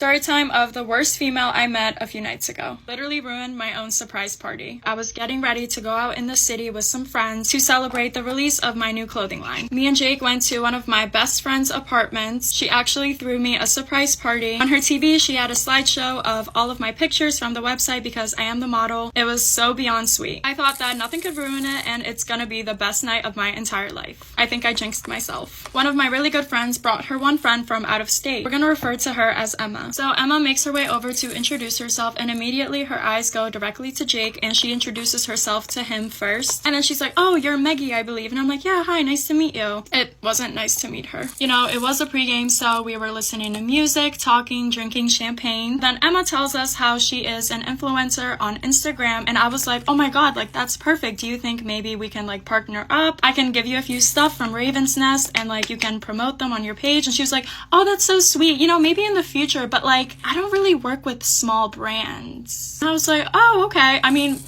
Story time of the worst female I met a few nights ago. Literally ruined my own surprise party. I was getting ready to go out in the city with some friends to celebrate the release of my new clothing line. Me and Jake went to one of my best friend's apartments. She actually threw me a surprise party. On her TV, she had a slideshow of all of my pictures from the website because I am the model. It was so beyond sweet. I thought that nothing could ruin it and it's gonna be the best night of my entire life. I think I jinxed myself. One of my really good friends brought her one friend from out of state. We're gonna refer to her as Emma. So Emma makes her way over to introduce herself, and immediately her eyes go directly to Jake and she introduces herself to him first. And then she's like, "Oh, you're Maggie, I believe." And I'm like, "Yeah, hi, nice to meet you." It wasn't nice to meet her. You know, it was a pregame, so we were listening to music, talking, drinking champagne. Then Emma tells us how she is an influencer on Instagram, and I was like, "Oh my god, like that's perfect. Do you think maybe we can like partner up? I can give you a few stuff from Raven's Nest and like you can promote them on your page." And she was like, "Oh, that's so sweet. You know, maybe in the future, but like I don't really work with small brands." And I was like, "Oh, okay." I mean,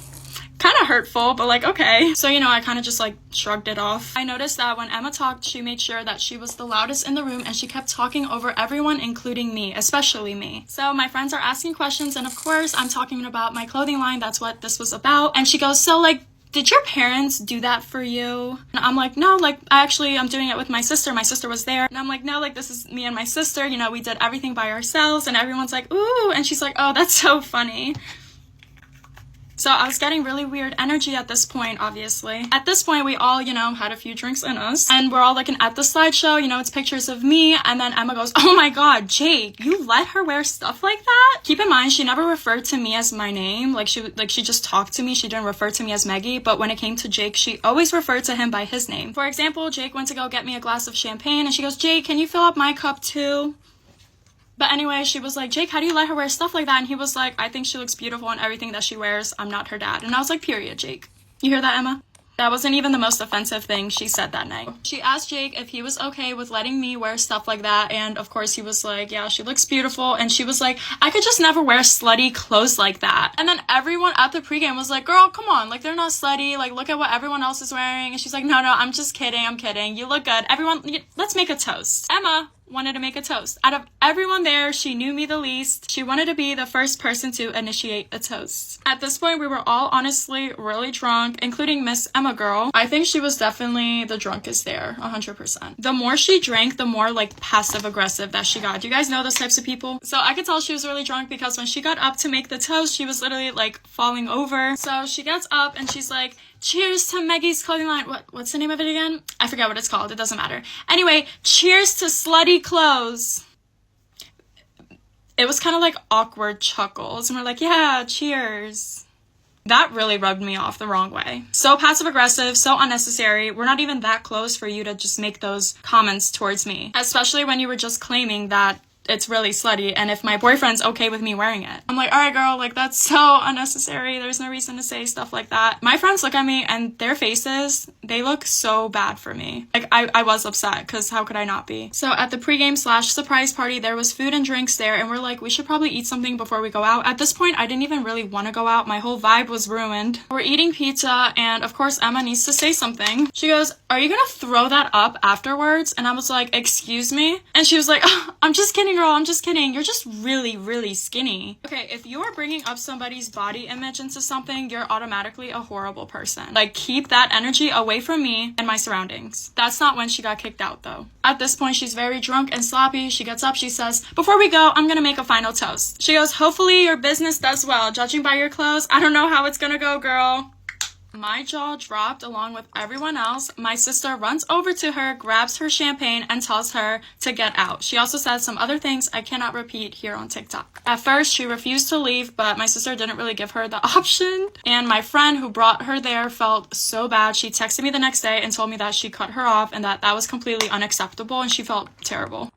kind of hurtful, but like, okay. So, you know, I kind of just like shrugged it off. I noticed that when Emma talked, she made sure that she was the loudest in the room and she kept talking over everyone, including me, especially me. So my friends are asking questions and of course I'm talking about my clothing line. That's what this was about. And she goes, "So like, did your parents do that for you?" And I'm like, "No, like I'm doing it with my sister. My sister was there." And I'm like, "No, like this is me and my sister. You know, we did everything by ourselves." And everyone's like, "Ooh." And she's like, "Oh, that's so funny." So I was getting really weird energy at this point, obviously. At this point, we all, you know, had a few drinks in us. And we're all looking at the slideshow, you know, it's pictures of me. And then Emma goes, "Oh my god, Jake, you let her wear stuff like that?" Keep in mind, she never referred to me as my name. Like she just talked to me. She didn't refer to me as Maggie. But when it came to Jake, she always referred to him by his name. For example, Jake went to go get me a glass of champagne. And she goes, "Jake, can you fill up my cup too?" But anyway, she was like, "Jake, how do you let her wear stuff like that?" And he was like, "I think she looks beautiful in everything that she wears. I'm not her dad." And I was like, "Period, Jake." You hear that, Emma? That wasn't even the most offensive thing she said that night. She asked Jake if he was okay with letting me wear stuff like that. And of course he was like, "Yeah, she looks beautiful." And she was like, "I could just never wear slutty clothes like that." And then everyone at the pregame was like, "Girl, come on. Like, they're not slutty. Like, look at what everyone else is wearing." And she's like, "No, I'm just kidding. I'm kidding. You look good. Everyone, let's make a toast." Emma wanted to make a toast. Out of everyone there, she knew me the least. She wanted to be the first person to initiate a toast. At this point, we were all honestly really drunk, including Miss Emma girl. I think she was definitely the drunkest there, 100%. The more she drank, the more like passive aggressive that she got. Do you guys know those types of people? So I could tell she was really drunk because when she got up to make the toast, she was literally like falling over. So she gets up and she's like, "Cheers to Maggie's clothing line." What's the name of it again? I forget what it's called. It doesn't matter. Anyway, cheers to slutty clothes. It was kind of like awkward chuckles. And we're like, "Yeah, cheers." That really rubbed me off the wrong way. So passive aggressive, so unnecessary. We're not even that close for you to just make those comments towards me. Especially when you were just claiming that it's really slutty and if my boyfriend's okay with me wearing it. I'm like, "All right, girl, like that's so unnecessary. There's no reason to say stuff like that." My friends look at me and their faces, they look so bad for me. Like I was upset because how could I not be? So at the pregame / surprise party, there was food and drinks there and we're like, we should probably eat something before we go out. At this point, I didn't even really want to go out. My whole vibe was ruined. We're eating pizza and of course Emma needs to say something. She goes, "Are you gonna throw that up afterwards?" And I was like, "Excuse me?" And she was like, "Oh, I'm just kidding, girl. I'm just kidding. You're just really, really skinny." Okay, if you are bringing up somebody's body image into something, you're automatically a horrible person. Like, keep that energy away from me and my surroundings. That's not when she got kicked out, though. At this point, she's very drunk and sloppy. She gets up, she says, "Before we go, I'm gonna make a final toast." She goes, "Hopefully your business does well. Judging by your clothes, I don't know how it's gonna go, girl." My jaw dropped along with everyone else. My sister runs over to her, grabs her champagne, and tells her to get out. She also said some other things I cannot repeat here on TikTok. At first, she refused to leave, but my sister didn't really give her the option. And my friend who brought her there felt so bad. She texted me the next day and told me that she cut her off and that was completely unacceptable, and she felt terrible.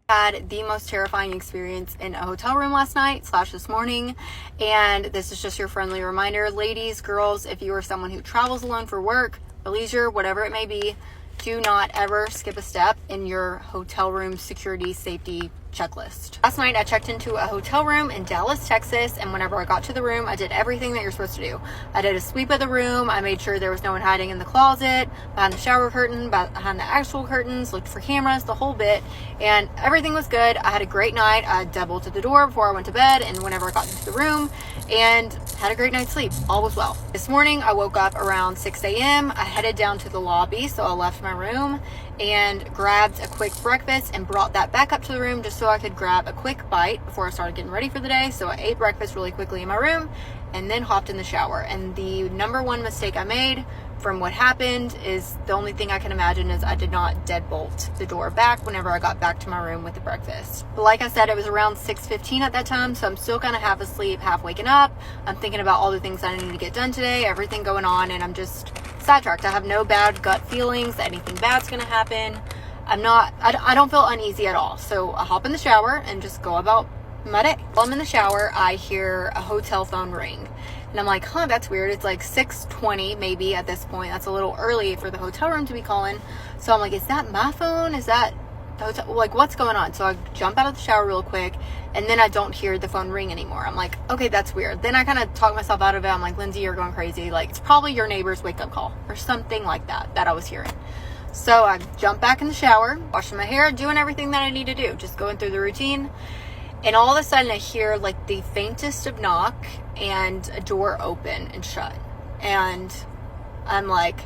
Had the most terrifying experience in a hotel room last night / this morning, and this is just your friendly reminder, ladies, girls, if you are someone who travels alone for work or leisure, whatever it may be, do not ever skip a step in your hotel room security safety checklist. Last night I checked into a hotel room in Dallas, Texas, and whenever I got to the room, I did everything that you're supposed to do. I did a sweep of the room. I made sure there was no one hiding in the closet, behind the shower curtain, behind the actual curtains, looked for cameras, the whole bit, and everything was good. I had a great night. I double-bolted the door before I went to bed and whenever I got into the room, and had a great night's sleep. All was well. This morning I woke up around 6 a.m. I headed down to the lobby, so I left my room and grabbed a quick breakfast and brought that back up to the room just so I could grab a quick bite before I started getting ready for the day. So I ate breakfast really quickly in my room and then hopped in the shower. And the number one mistake I made from what happened is, the only thing I can imagine is I did not deadbolt the door back whenever I got back to my room with the breakfast. But like I said, it was around 6:15 at that time, so I'm still kind of half asleep, half waking up. I'm thinking about all the things I need to get done today, everything going on, and I'm just sidetracked. I have no bad gut feelings that anything bad's gonna happen. I don't feel uneasy at all. So I hop in the shower and just go about my day. While I'm in the shower, I hear a hotel phone ring. And I'm like, huh, that's weird. It's like 6:20 maybe at this point. That's a little early for the hotel room to be calling. So I'm like, is that my phone? Is that the hotel? Like, what's going on? So I jump out of the shower real quick, and then I don't hear the phone ring anymore. I'm like, okay, that's weird. Then I kind of talk myself out of it. I'm like, Lindsay, you're going crazy. Like, it's probably your neighbor's wake-up call or something like that I was hearing. So I jump back in the shower, washing my hair, doing everything that I need to do, just going through the routine. And all of a sudden I hear like the faintest of knock and a door open and shut. And I'm like,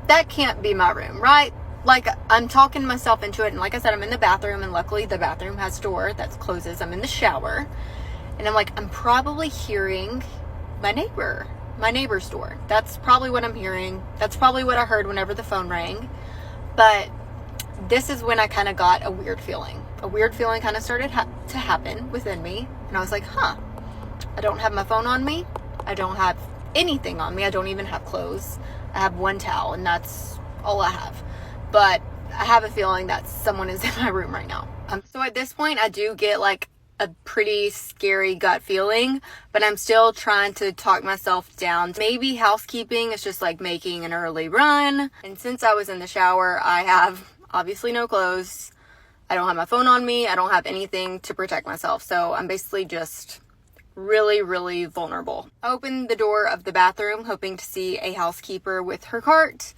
that can't be my room, right? Like, I'm talking myself into it. And like I said, I'm in the bathroom, and luckily the bathroom has a door that closes. I'm in the shower, and I'm like, I'm probably hearing my neighbor's door. That's probably what I'm hearing. That's probably what I heard whenever the phone rang. But this is when I kind of got a weird feeling. A weird feeling kind of started to happen within me. And I was like, huh, I don't have my phone on me. I don't have anything on me. I don't even have clothes. I have one towel, and that's all I have. But I have a feeling that someone is in my room right now. So at this point, I do get like a pretty scary gut feeling, but I'm still trying to talk myself down. Maybe housekeeping is just like making an early run. And since I was in the shower, I have obviously no clothes. I don't have my phone on me. I don't have anything to protect myself. So I'm basically just really, really vulnerable. I opened the door of the bathroom hoping to see a housekeeper with her cart,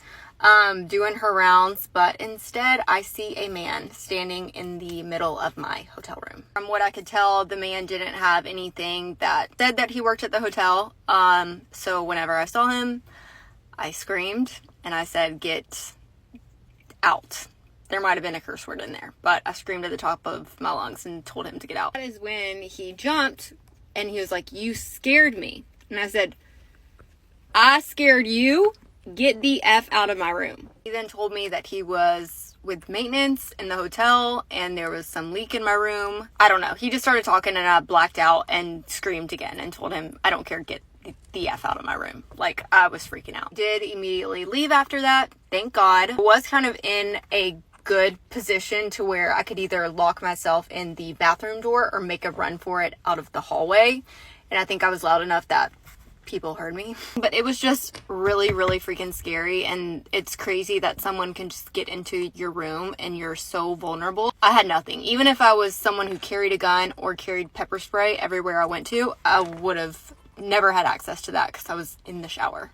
doing her rounds, but instead I see a man standing in the middle of my hotel room. From what I could tell, the man didn't have anything that said that he worked at the hotel. So whenever I saw him, I screamed and I said, "Get out." There might have been a curse word in there, but I screamed at the top of my lungs and told him to get out. That is when he jumped and he was like, "You scared me." And I said, "I scared you? Get the F out of my room." He then told me that he was with maintenance in the hotel and there was some leak in my room. I don't know. He just started talking and I blacked out and screamed again and told him, "I don't care, get the F out of my room." Like, I was freaking out. Did immediately leave after that. Thank God. I was kind of in a good position to where I could either lock myself in the bathroom door or make a run for it out of the hallway. And I think I was loud enough that people heard me. But it was just really, really freaking scary. And it's crazy that someone can just get into your room and you're so vulnerable. I had nothing. Even if I was someone who carried a gun or carried pepper spray everywhere I went to, I would have never had access to that because I was in the shower.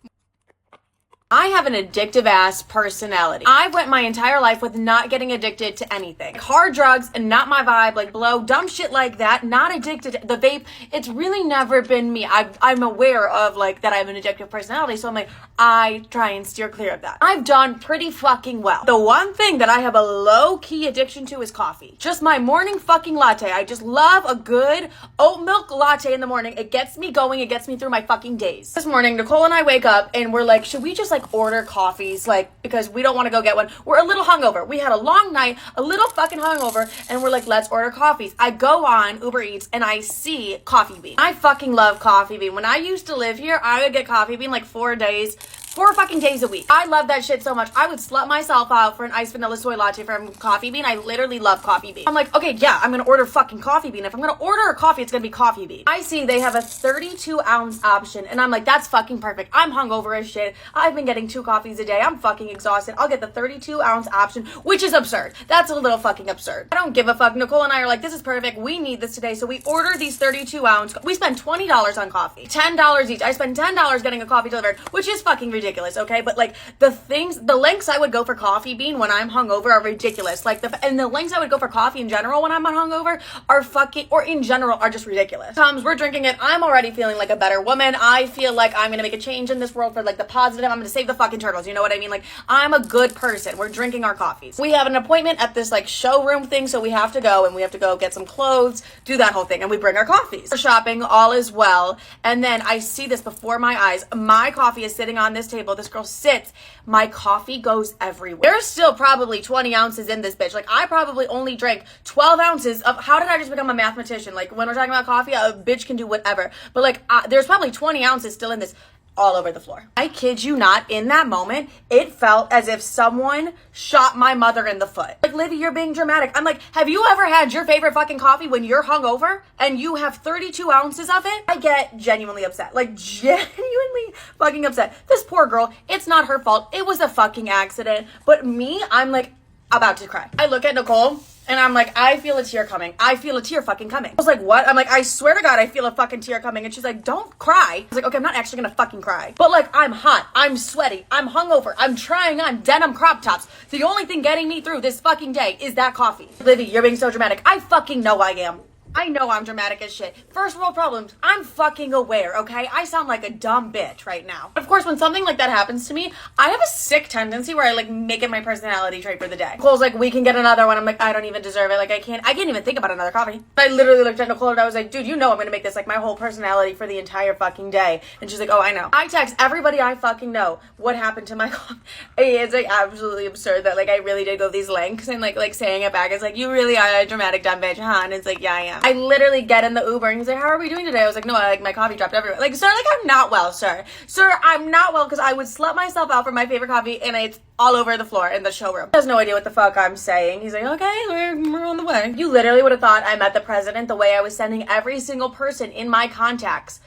I have an addictive ass personality. I went my entire life with not getting addicted to anything. Hard drugs and not my vibe, like blow, dumb shit like that, not addicted to the vape. It's really never been me. I'm aware of like that I have an addictive personality, so I'm like, I try and steer clear of that. I've done pretty fucking well. The one thing that I have a low-key addiction to is coffee. Just my morning fucking latte. I just love a good oat milk latte in the morning. It gets me going. It gets me through my fucking days. This morning, Nicole and I wake up and we're like, should we just like order coffees, like, because we don't want to go get one. We're a little hungover. We had a long night, a little fucking hungover, and we're like, let's order coffees. I go on Uber Eats and I see Coffee Bean. I fucking love Coffee Bean. When I used to live here, I would get Coffee Bean like 4 days 4 fucking days a week. I love that shit so much. I would slut myself out for an iced vanilla soy latte from Coffee Bean. I literally love Coffee Bean. I'm like, okay, yeah, I'm gonna order fucking Coffee Bean. If I'm gonna order a coffee, it's gonna be Coffee Bean. I see they have a 32-ounce option, and I'm like, that's fucking perfect. I'm hungover as shit. I've been getting 2 coffees a day. I'm fucking exhausted. I'll get the 32-ounce option, which is absurd. That's a little fucking absurd. I don't give a fuck. Nicole and I are like, this is perfect. We need this today. So we order these 32-ounce. We spend $20 on coffee. $10 each. I spend $10 getting a coffee delivered, which is fucking ridiculous, okay? But like the lengths I would go for Coffee Bean when I'm hungover are ridiculous. Like the lengths I would go for coffee in general when I'm hungover are fucking, or in general, are just ridiculous. We're drinking it. I'm already feeling like a better woman. I feel like I'm gonna make a change in this world for like the positive. I'm gonna save the fucking turtles. You know what I mean? Like, I'm a good person. We're drinking our coffees. We have an appointment at this like showroom thing, so we have to go, and we have to go get some clothes, do that whole thing, and we bring our coffees. We're shopping, all is well, and then I see this before my eyes. My coffee is sitting on this table. This girl sits. My coffee goes everywhere. There's still probably 20 ounces in this bitch. Like, I probably only drank 12 ounces of, how did I just become a mathematician? Like, when we're talking about coffee, a bitch can do whatever. But like, there's probably 20 ounces still in this, all over the floor. I kid you not, in that moment, it felt as if someone shot my mother in the foot. Like, Livy, you're being dramatic. I'm like, have you ever had your favorite fucking coffee when you're hungover and you have 32 ounces of it? I get genuinely upset. Like, genuinely fucking upset. This poor girl, it's not her fault. It was a fucking accident. But me, I'm like about to cry. I look at Nicole, and I'm like, I feel a tear coming. I feel a tear fucking coming. I was like, what? I'm like, I swear to God, I feel a fucking tear coming. And she's like, don't cry. I was like, okay, I'm not actually gonna fucking cry. But like, I'm hot. I'm sweaty. I'm hungover. I'm trying on denim crop tops. The only thing getting me through this fucking day is that coffee. Livy, you're being so dramatic. I fucking know I am. I know I'm dramatic as shit. First world problems. I'm fucking aware, okay? I sound like a dumb bitch right now. Of course, when something like that happens to me, I have a sick tendency where I like make it my personality trait for the day. Nicole's like, we can get another one. I'm like, I don't even deserve it. Like, I can't even think about another coffee. I literally looked at Nicole and I was like, dude, you know I'm gonna make this like my whole personality for the entire fucking day. And she's like, oh, I know. I text everybody I fucking know what happened to my coffee. It's like absolutely absurd that like I really did go these lengths and like saying it back. It's like, you really are a dramatic dumb bitch, huh? And it's like, yeah, I am. I literally get in the Uber and he's like, how are we doing today? I was like, no, like my coffee dropped everywhere. Like, sir, like I'm not well, sir. Sir, I'm not well because I would slut myself out for my favorite coffee and it's all over the floor in the showroom. He has no idea what the fuck I'm saying. He's like, okay, we're on the way. You literally would have thought I met the president the way I was sending every single person in my contacts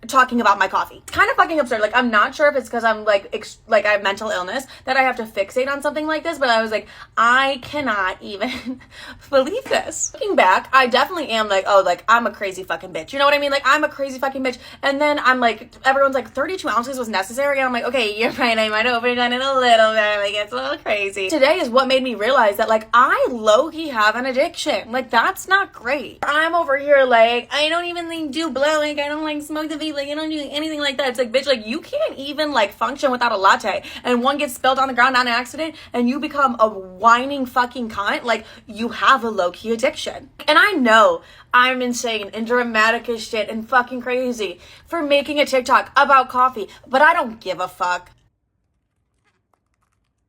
talking about my coffee. Kind of fucking absurd. Like, I'm not sure if it's because I'm like I have mental illness that I have to fixate on something like this, but I was like, I cannot even believe this. Looking back, I definitely am like, oh, like I'm a crazy fucking bitch. You know what I mean? Like, I'm a crazy fucking bitch. And then I'm like, everyone's like, 32 ounces was necessary. And I'm like, okay, you're right. I might have overdone it a little bit. Like, it's a little crazy. Today is what made me realize that like I low-key have an addiction. Like, that's not great. I'm over here like, I don't even like do blow. Like, I don't like smoke the vape. Like, I don't do anything like that. It's like, bitch, like you can't even like function without a latte, and one gets spilled on the ground on accident and you become a whining fucking cunt. Like, you have a low-key addiction. And I know I'm insane and dramatic as shit and fucking crazy for making a TikTok about coffee, but I don't give a fuck.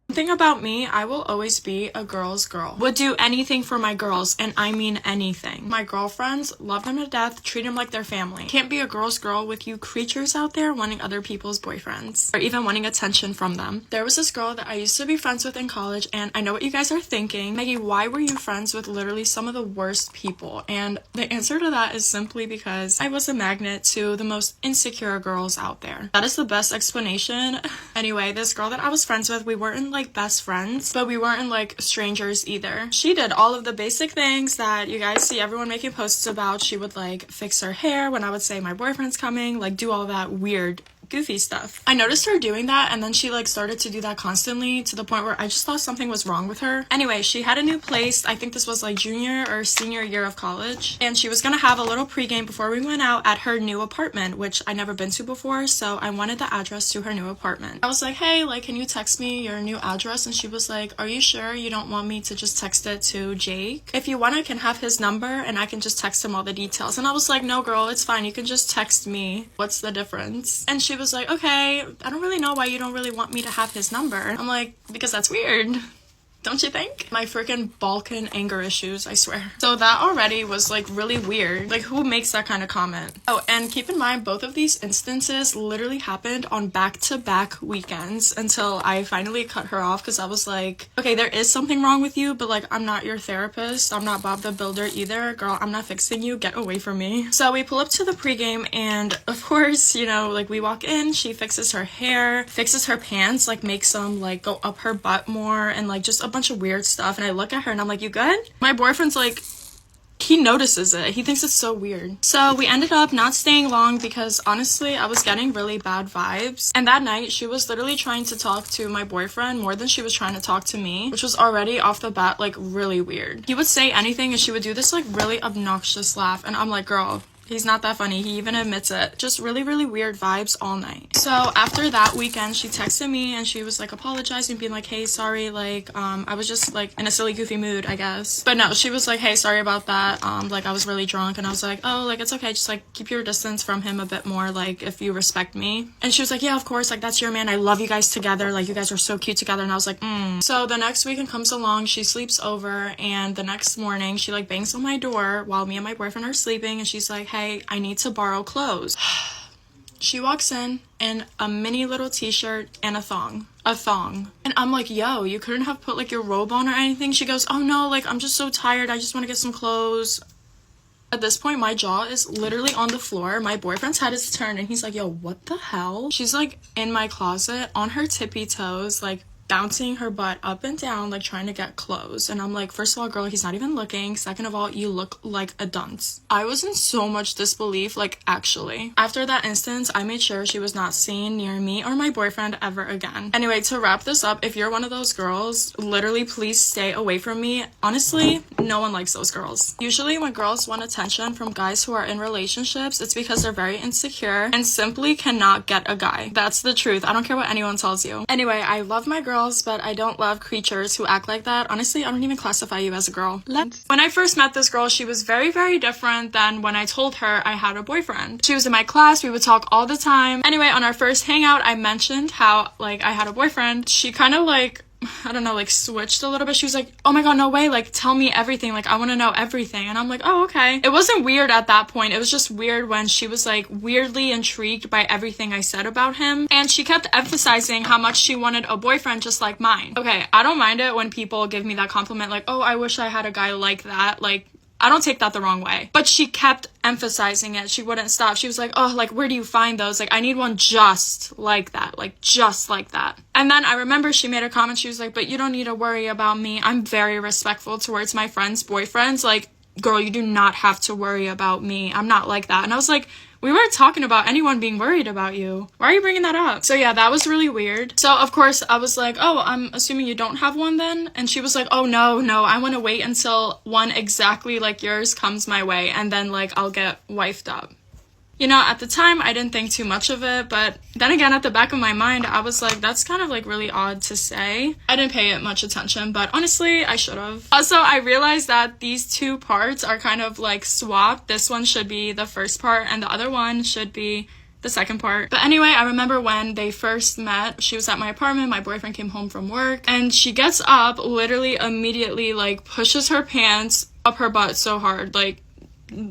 Thing about me, I will always be a girl's girl. Would do anything for my girls, and I mean anything. My girlfriends, love them to death, treat them like their family. Can't be a girl's girl with you creatures out there wanting other people's boyfriends, or even wanting attention from them. There was this girl that I used to be friends with in college, and I know what you guys are thinking. Maggie, why were you friends with literally some of the worst people? And the answer to that is simply because I was a magnet to the most insecure girls out there. That is the best explanation. Anyway, this girl that I was friends with, we weren't like best friends, but we weren't like strangers either. She did all of the basic things that you guys see everyone making posts about. She would like fix her hair when I would say my boyfriend's coming, like do all that weird goofy stuff. I noticed her doing that, and then she like started to do that constantly to the point where I just thought something was wrong with her. Anyway, she had a new place. I think this was like junior or senior year of college, and she was gonna have a little pregame before we went out at her new apartment, which I never been to before, so I wanted the address to her new apartment. I was like, hey, like, can you text me your new address? And she was like, are you sure you don't want me to just text it to Jake? If you want, I can have his number and I can just text him all the details. And I was like, no girl, it's fine, you can just text me. What's the difference? And she was like, okay, I don't really know why you don't really want me to have his number. I'm like, because that's weird. Don't you think? My freaking Balkan anger issues, I swear. So that already was like really weird. Like, who makes that kind of comment? Oh, and keep in mind, both of these instances literally happened on back-to-back weekends until I finally cut her off because I was like, okay, there is something wrong with you, but like, I'm not your therapist. I'm not Bob the Builder either. Girl, I'm not fixing you. Get away from me. So we pull up to the pregame and of course, you know, like we walk in, she fixes her hair, fixes her pants, like makes them like go up her butt more and like just a bunch of weird stuff. And I look at her and I'm like, you good? My boyfriend's like, he notices it. He thinks it's so weird. So we ended up not staying long because honestly, I was getting really bad vibes. And that night, she was literally trying to talk to my boyfriend more than she was trying to talk to me, which was already off the bat like really weird. He would say anything and she would do this like really obnoxious laugh. And I'm like, girl, he's not that funny. He even admits it. Just really, really weird vibes all night. So after that weekend, she texted me and she was like apologizing, being like, hey, sorry, like, I was just like in a silly, goofy mood, I guess. But no, she was like, hey, sorry about that. Like I was really drunk. And I was like, oh, like, it's okay. Just like keep your distance from him a bit more, like if you respect me. And she was like, yeah, of course. Like, that's your man. I love you guys together. Like, you guys are so cute together. And I was like, So the next weekend comes along, she sleeps over, and the next morning she like bangs on my door while me and my boyfriend are sleeping, and she's like, hey, I need to borrow clothes. She walks in a mini little t-shirt and a thong. And I'm like, yo, you couldn't have put like your robe on or anything? She goes, oh no, like I'm just so tired. I just want to get some clothes. At this point, my jaw is literally on the floor. My boyfriend's head is turned and he's like, yo, what the hell? She's like in my closet on her tippy toes, like bouncing her butt up and down, like trying to get clothes. And I'm like, first of all, girl, he's not even looking. Second of all, you look like a dunce. I was in so much disbelief, like actually. After that instance, I made sure she was not seen near me or my boyfriend ever again. Anyway, to wrap this up, if you're one of those girls, literally please stay away from me. Honestly, no one likes those girls. Usually when girls want attention from guys who are in relationships, it's because they're very insecure and simply cannot get a guy. That's the truth. I don't care what anyone tells you. Anyway, I love my girl, but I don't love creatures who act like that. Honestly, I don't even classify you as a girl. When I first met this girl, she was very, very different than when I told her I had a boyfriend. She was in my class, we would talk all the time. Anyway, on our first hangout, I mentioned how like I had a boyfriend. She kind of like, I don't know, like switched a little bit. She was like, oh my god, no way, like tell me everything, like I want to know everything. And I'm like, oh, okay. It wasn't weird at that point. It was just weird when she was like weirdly intrigued by everything I said about him, and she kept emphasizing how much she wanted a boyfriend just like mine. Okay, I don't mind it when people give me that compliment, like, oh, I wish I had a guy like that. Like, I don't take that the wrong way. But she kept emphasizing it. She wouldn't stop. She was like, oh, like, where do you find those? Like, I need one just like that. Like, just like that. And then I remember she made a comment. She was like, but you don't need to worry about me. I'm very respectful towards my friends' boyfriends. Like, girl, you do not have to worry about me. I'm not like that. And I was like, we weren't talking about anyone being worried about you. Why are you bringing that up? So yeah, that was really weird. So of course I was like, oh, I'm assuming you don't have one then? And she was like, oh no, I want to wait until one exactly like yours comes my way, and then like I'll get wifed up. You know, at the time, I didn't think too much of it, but then again, at the back of my mind, I was like, that's kind of like really odd to say. I didn't pay it much attention, but honestly, I should have. Also, I realized that these two parts are kind of like swapped. This one should be the first part, and the other one should be the second part. But anyway, I remember when they first met, she was at my apartment, my boyfriend came home from work, and she gets up, literally immediately, like, pushes her pants up her butt so hard, like,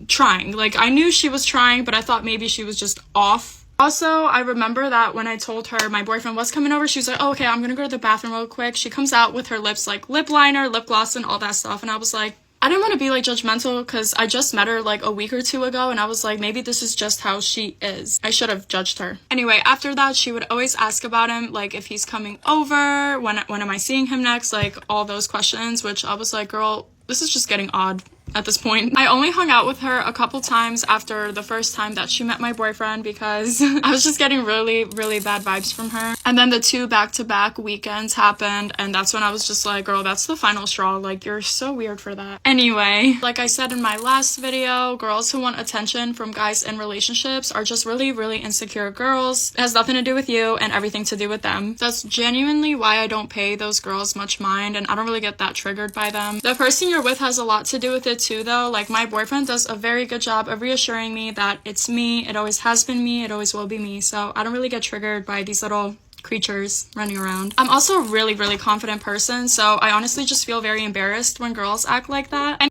trying. Like, I knew she was trying, but I thought maybe she was just off. Also, I remember that when I told her my boyfriend was coming over, she was like, oh, okay, I'm gonna go to the bathroom real quick. She comes out with her lips, like, lip liner, lip gloss, and all that stuff, and I was like, I didn't want to be, like, judgmental, because I just met her, like, a week or two ago, and I was like, maybe this is just how she is. I should have judged her. Anyway, after that, she would always ask about him, like, if he's coming over, when am I seeing him next, like, all those questions, which I was like, girl, this is just getting odd at this point. I only hung out with her a couple times after the first time that she met my boyfriend because I was just getting really, really bad vibes from her. And then the 2 back-to-back weekends happened, and that's when I was just like, girl, that's the final straw. Like, you're so weird for that. Anyway, like I said in my last video, girls who want attention from guys in relationships are just really, really insecure girls. It has nothing to do with you and everything to do with them. That's genuinely why I don't pay those girls much mind, and I don't really get that triggered by them. The person you're with has a lot to do with it too, though. Like, my boyfriend does a very good job of reassuring me that it's me, it always has been me, it always will be me. So I don't really get triggered by these little creatures running around. I'm also a really, really confident person, so I honestly just feel very embarrassed when girls act like that.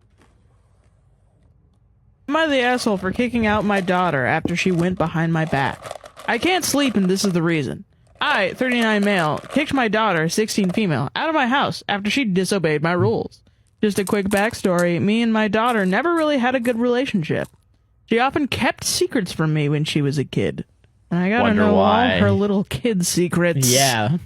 Am I the asshole for kicking out my daughter after she went behind my back? I can't sleep and this is the reason. I, 39 male, kicked my daughter, 16 female, out of my house after she disobeyed my rules. Just a quick backstory, me and my daughter never really had a good relationship. She often kept secrets from me when she was a kid. And I gotta know all her little kid secrets. Yeah.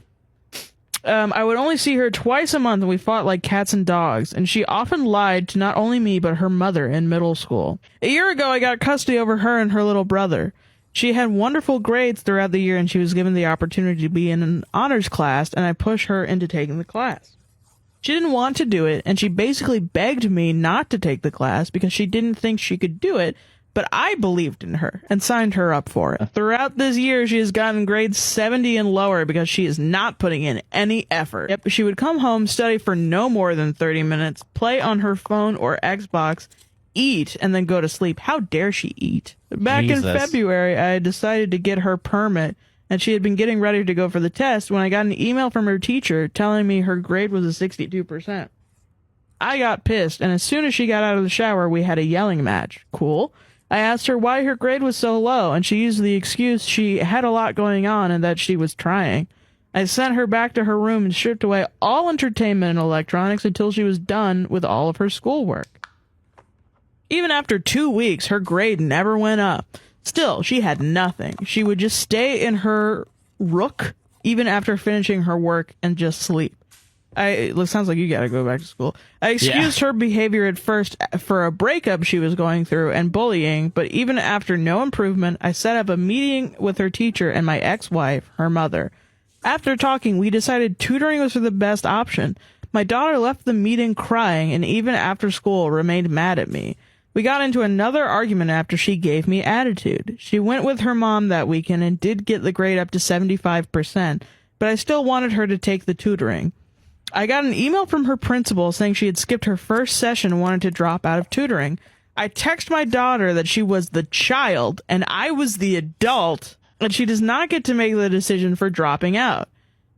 I would only see her twice a month and we fought like cats and dogs, and she often lied to not only me but her mother in middle school. A year ago, I got custody over her and her little brother. She had wonderful grades throughout the year and she was given the opportunity to be in an honors class, and I pushed her into taking the class. She didn't want to do it, and she basically begged me not to take the class because she didn't think she could do it, but I believed in her and signed her up for it. Throughout this year, she has gotten grades 70 and lower because she is not putting in any effort. Yep, she would come home, study for no more than 30 minutes, play on her phone or Xbox, eat, and then go to sleep. How dare she eat? Back in February, I had decided to get her permit, and she had been getting ready to go for the test when I got an email from her teacher telling me her grade was a 62%. I got pissed, and as soon as she got out of the shower, we had a yelling match. Cool. I asked her why her grade was so low, and she used the excuse she had a lot going on and that she was trying. I sent her back to her room and stripped away all entertainment and electronics until she was done with all of her schoolwork. Even after 2 weeks, her grade never went up. Still, she had nothing. She would just stay in her rook even after finishing her work and just sleep. It sounds like you gotta go back to school. I excused her behavior at first for a breakup she was going through and bullying, but even after no improvement, I set up a meeting with her teacher and my ex-wife, her mother. After talking, we decided tutoring was the best option. My daughter left the meeting crying, and even after school remained mad at me. We got into another argument after she gave me attitude. She went with her mom that weekend and did get the grade up to 75%, but I still wanted her to take the tutoring. I got an email from her principal saying she had skipped her first session and wanted to drop out of tutoring. I texted my daughter that she was the child and I was the adult, and she does not get to make the decision for dropping out.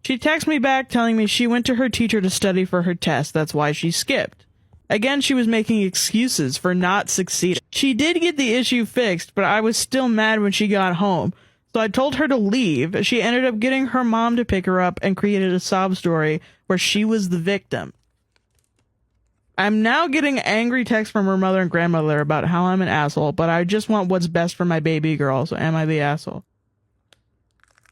She texted me back telling me she went to her teacher to study for her test, that's why she skipped. Again, she was making excuses for not succeeding. She did get the issue fixed, but I was still mad when she got home. So I told her to leave. She ended up getting her mom to pick her up and created a sob story where she was the victim. I'm now getting angry texts from her mother and grandmother about how I'm an asshole, but I just want what's best for my baby girl, so am I the asshole?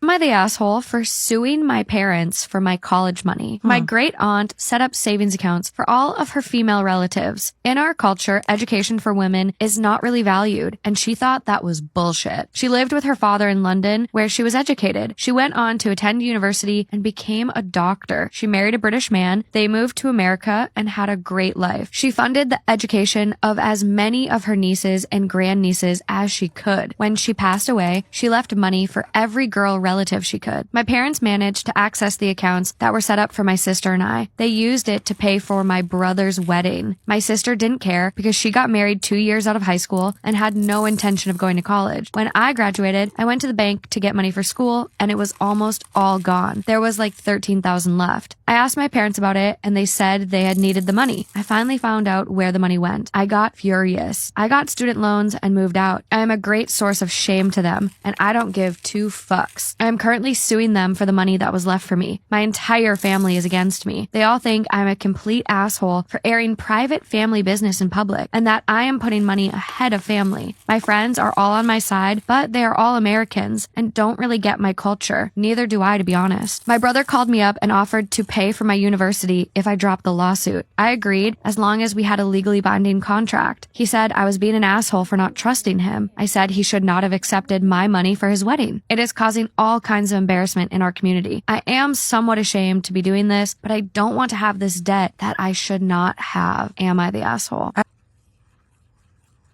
Am I the asshole for suing my parents for my college money? My great aunt set up savings accounts for all of her female relatives. In our culture, education for women is not really valued, and she thought that was bullshit. She lived with her father in London, where she was educated. She went on to attend university and became a doctor. She married a British man. They moved to America and had a great life. She funded the education of as many of her nieces and grandnieces as she could. When she passed away, she left money for every girl relative she could. My parents managed to access the accounts that were set up for my sister and I. They used it to pay for my brother's wedding. My sister didn't care because she got married 2 years out of high school and had no intention of going to college. When I graduated, I went to the bank to get money for school and it was almost all gone. There was like $13,000 left. I asked my parents about it and they said they had needed the money. I finally found out where the money went. I got furious. I got student loans and moved out. I am a great source of shame to them and I don't give two fucks. I am currently suing them for the money that was left for me. My entire family is against me. They all think I'm a complete asshole for airing private family business in public and that I am putting money ahead of family. My friends are all on my side, but they are all Americans and don't really get my culture. Neither do I, to be honest. My brother called me up and offered to pay for my university if I dropped the lawsuit. I agreed as long as we had a legally binding contract. He said I was being an asshole for not trusting him. I said he should not have accepted my money for his wedding. It is causing all kinds of embarrassment in our community. I am somewhat ashamed to be doing this, but I don't want to have this debt that I should not have. Am I the asshole?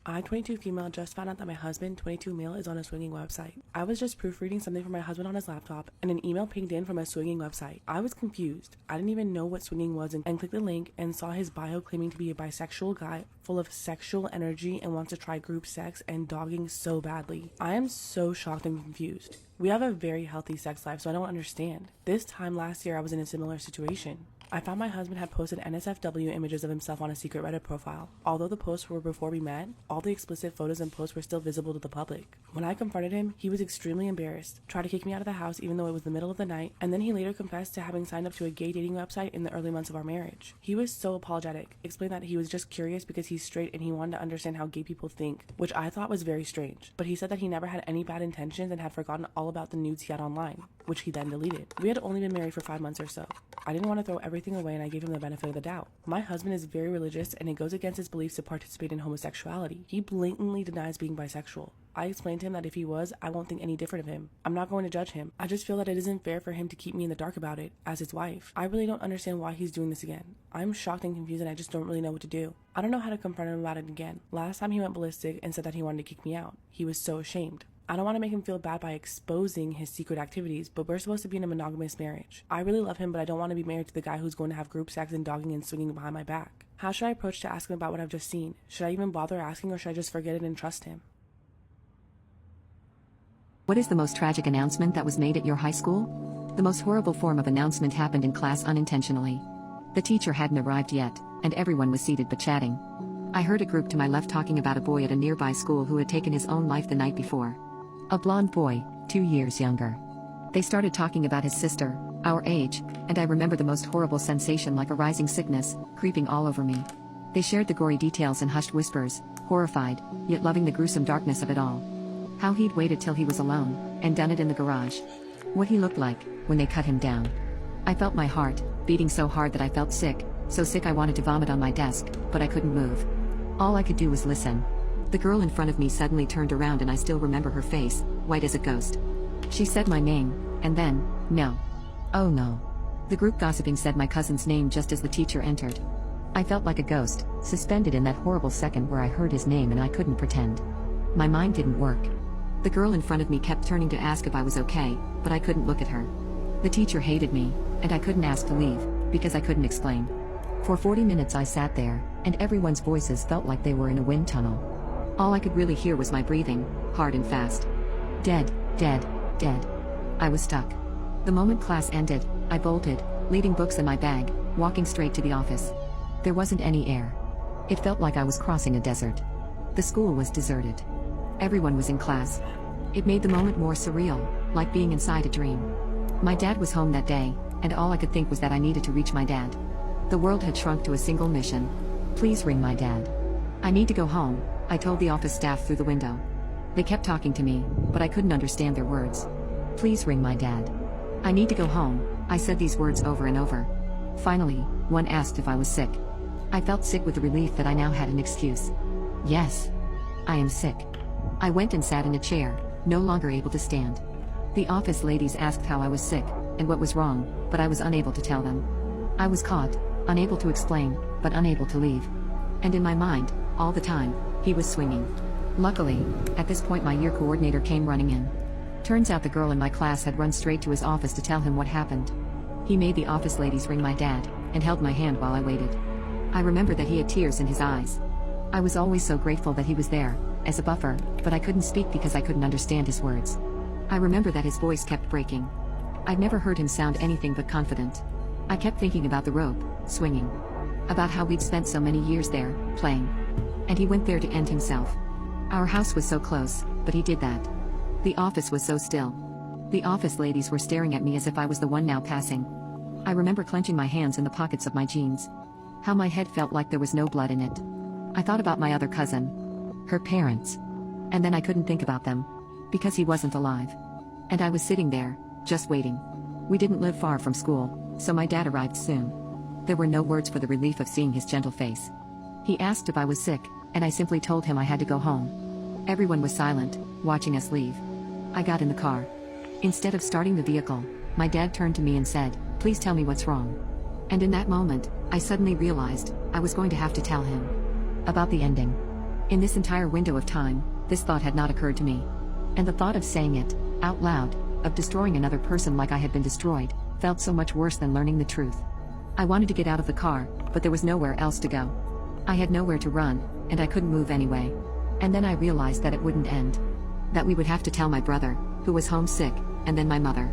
I, 22 female, just found out that my husband, 22 male, is on a swinging website. I was just proofreading something for my husband on his laptop, and an email pinged in from a swinging website. I was confused. I didn't even know what swinging was and clicked the link and saw his bio claiming to be a bisexual guy full of sexual energy and wants to try group sex and dogging so badly. I am so shocked and confused. We have a very healthy sex life, so I don't understand. This time last year, I was in a similar situation. I found my husband had posted NSFW images of himself on a secret Reddit profile. Although the posts were before we met, all the explicit photos and posts were still visible to the public. When I confronted him, he was extremely embarrassed, tried to kick me out of the house even though it was the middle of the night, and then he later confessed to having signed up to a gay dating website in the early months of our marriage. He was so apologetic, explained that he was just curious because he's straight and he wanted to understand how gay people think, which I thought was very strange. But he said that he never had any bad intentions and had forgotten all about the nudes he had online, which he then deleted. We had only been married for 5 months or so. I didn't want to throw everything away and I gave him the benefit of the doubt. My husband is very religious and it goes against his beliefs to participate in homosexuality. He blatantly denies being bisexual. I explained to him that if he was, I won't think any different of him. I'm not going to judge him. I just feel that it isn't fair for him to keep me in the dark about it, as his wife. I really don't understand why he's doing this again. I'm shocked and confused and I just don't really know what to do. I don't know how to confront him about it again. Last time he went ballistic and said that he wanted to kick me out. He was so ashamed. I don't want to make him feel bad by exposing his secret activities, but we're supposed to be in a monogamous marriage. I really love him, but I don't want to be married to the guy who's going to have group sex and dogging and swinging behind my back. How should I approach to ask him about what I've just seen? Should I even bother asking or should I just forget it and trust him? What is the most tragic announcement that was made at your high school? The most horrible form of announcement happened in class unintentionally. The teacher hadn't arrived yet, and everyone was seated but chatting. I heard a group to my left talking about a boy at a nearby school who had taken his own life the night before. A blonde boy, 2 years younger. They started talking about his sister, our age, and I remember the most horrible sensation like a rising sickness, creeping all over me. They shared the gory details in hushed whispers, horrified, yet loving the gruesome darkness of it all. How he'd waited till he was alone, and done it in the garage. What he looked like, when they cut him down. I felt my heart, beating so hard that I felt sick, so sick I wanted to vomit on my desk, but I couldn't move. All I could do was listen. The girl in front of me suddenly turned around and I still remember her face, white as a ghost. She said my name, and then, no. Oh no. The group gossiping said my cousin's name just as the teacher entered. I felt like a ghost, suspended in that horrible second where I heard his name and I couldn't pretend. My mind didn't work. The girl in front of me kept turning to ask if I was okay, but I couldn't look at her. The teacher hated me, and I couldn't ask to leave, because I couldn't explain. For 40 minutes I sat there, and everyone's voices felt like they were in a wind tunnel. All I could really hear was my breathing, hard and fast. Dead, dead, dead. I was stuck. The moment class ended, I bolted, leaving books in my bag, walking straight to the office. There wasn't any air. It felt like I was crossing a desert. The school was deserted. Everyone was in class. It made the moment more surreal, like being inside a dream. My dad was home that day, and all I could think was that I needed to reach my dad. The world had shrunk to a single mission. Please ring my dad. I need to go home, I told the office staff through the window. They kept talking to me, but I couldn't understand their words. Please ring my dad. I need to go home, I said these words over and over. Finally, one asked if I was sick. I felt sick with the relief that I now had an excuse. Yes. I am sick. I went and sat in a chair, no longer able to stand. The office ladies asked how I was sick, and what was wrong, but I was unable to tell them. I was caught, unable to explain, but unable to leave. And in my mind, all the time, he was swinging. Luckily, at this point my year coordinator came running in. Turns out the girl in my class had run straight to his office to tell him what happened. He made the office ladies ring my dad, and held my hand while I waited. I remember that he had tears in his eyes. I was always so grateful that he was there, as a buffer, but I couldn't speak because I couldn't understand his words. I remember that his voice kept breaking. I'd never heard him sound anything but confident. I kept thinking about the rope, swinging. About how we'd spent so many years there, playing. And he went there to end himself. Our house was so close, but he did that. The office was so still. The office ladies were staring at me as if I was the one now passing. I remember clenching my hands in the pockets of my jeans. How my head felt like there was no blood in it. I thought about my other cousin. Her parents. And then I couldn't think about them. Because he wasn't alive. And I was sitting there, just waiting. We didn't live far from school, so my dad arrived soon. There were no words for the relief of seeing his gentle face. He asked if I was sick, and I simply told him I had to go home. Everyone was silent, watching us leave. I got in the car. Instead of starting the vehicle, my dad turned to me and said, "Please tell me what's wrong." And in that moment, I suddenly realized I was going to have to tell him about the ending. In this entire window of time, this thought had not occurred to me. And the thought of saying it, out loud, of destroying another person like I had been destroyed, felt so much worse than learning the truth. I wanted to get out of the car, but there was nowhere else to go. I had nowhere to run, and I couldn't move anyway. And then I realized that it wouldn't end. That we would have to tell my brother, who was homesick, and then my mother.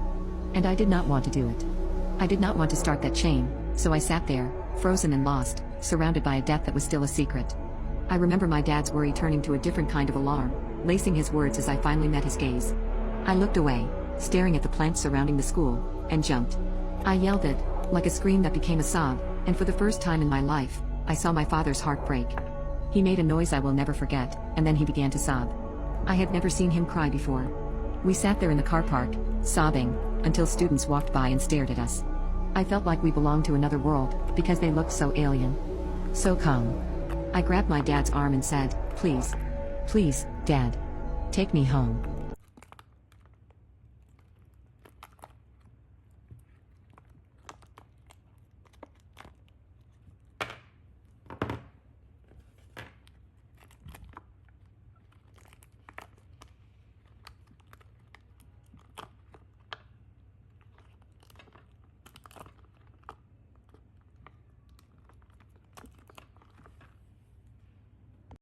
And I did not want to do it. I did not want to start that chain, so I sat there, frozen and lost, surrounded by a death that was still a secret. I remember my dad's worry turning to a different kind of alarm, lacing his words as I finally met his gaze. I looked away, staring at the plants surrounding the school, and jumped. I yelled it, like a scream that became a sob, and for the first time in my life, I saw my father's heart break. He made a noise I will never forget, and then he began to sob. I had never seen him cry before. We sat there in the car park, sobbing, until students walked by and stared at us. I felt like we belonged to another world, because they looked so alien. So calm. I grabbed my dad's arm and said, "Please. Please, Dad. Take me home."